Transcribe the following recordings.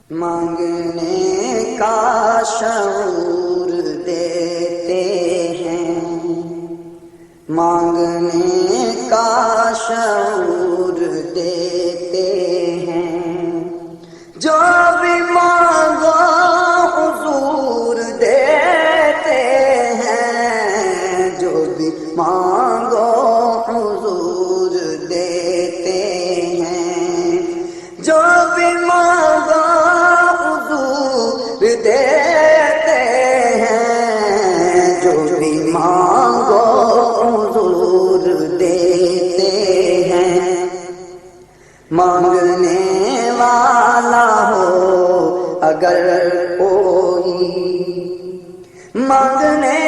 مانگنے کا شعور دیتے ہیں، مانگنے کا شعور دیتے ہیں، جو بھی مانگو حضور دیتے ہیں، جو بھی مانگو حضور دیتے ہیں، جو بھی مانگو حضور دیتے ہیں، جو بھی مانگو حضور دیتے ہیں۔ مانگنے والا ہو اگر کوئی، مانگنے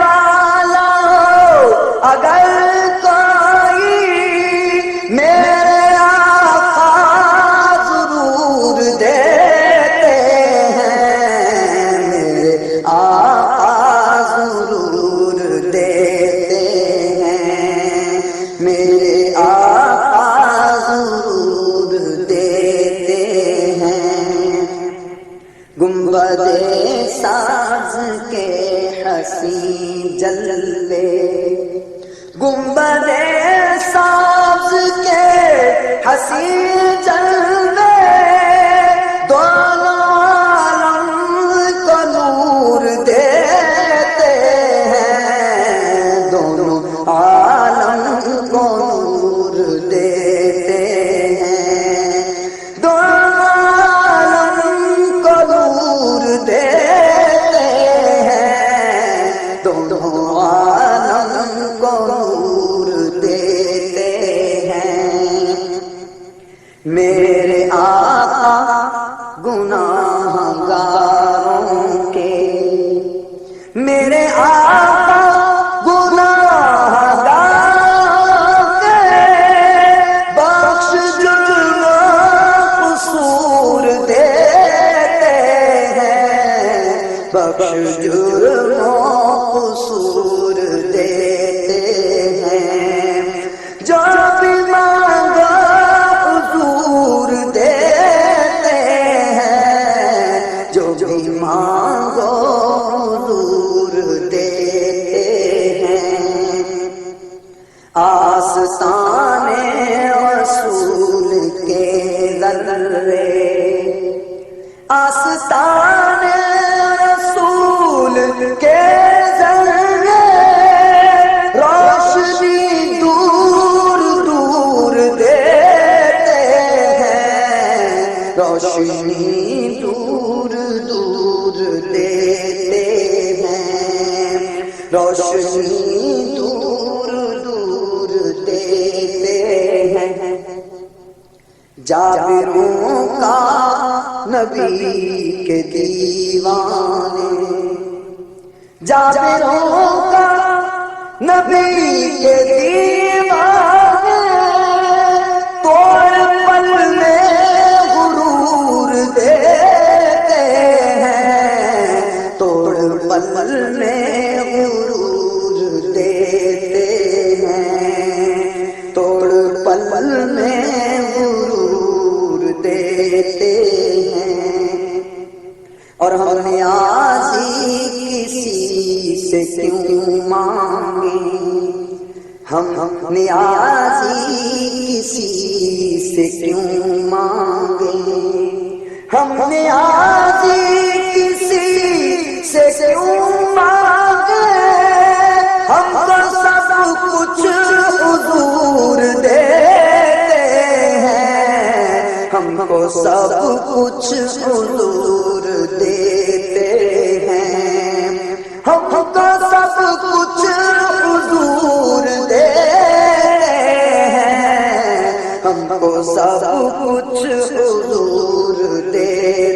والا ہو اگر کوئی، میرے آقا ضرور دیتے ہیں، میرے آقا ضرور دیتے ہیں، میرے آقا ضرور دیتے ہیں۔ گنبد ساز کے حسین جلوے، گنبد ساز کے حسین جلوے، دونوں عالم کو نور دیتے ہیں، دونوں عالم کو نور دیتے ہیں، دونوں عالم کو نور دیتے ہیں، دونوں عالم کو نور دیتے ہیں۔ میرے آقا گناہ گاروں کے، میرے آقا گناہ گاروں کے، بخش جرم و قصور دیتے ہیں، بخش جرم و قصور دیتے ہیں، جو بھی مانگو حضور دیتے ہیں، جو بھی مانگو حضور دیتے ہیں۔ آستان رسول کے ذرے، آستان رسول کے ذرے، روشنی دور دور دیتے ہیں، روشنی دور دور دیتے ہیں، روشنی دور دور دیتے ہیں۔ جابروں کا نبی کے دیوانے، جابروں کا نبی کے دیوانے، توڑ پل میں غرور دیتے ہیں، توڑ پل میں غرور دیتے ہیں، توڑ پل میں غرور دیتے ہیں۔ اور ہم نیازی کسی سے کیوں مانگیں، ہم نیازی کسی سے کیوں مانگیں، ہم نیازی کسی سے کیوں مانگیں، ہم کو سب کچھ حضور دیتے ہیں، ہم کو سب کچھ حضور دیتے ہیں، ہم کو سب کچھ حضور دیتے ہیں، ہم کو سب کچھ حضور دیتے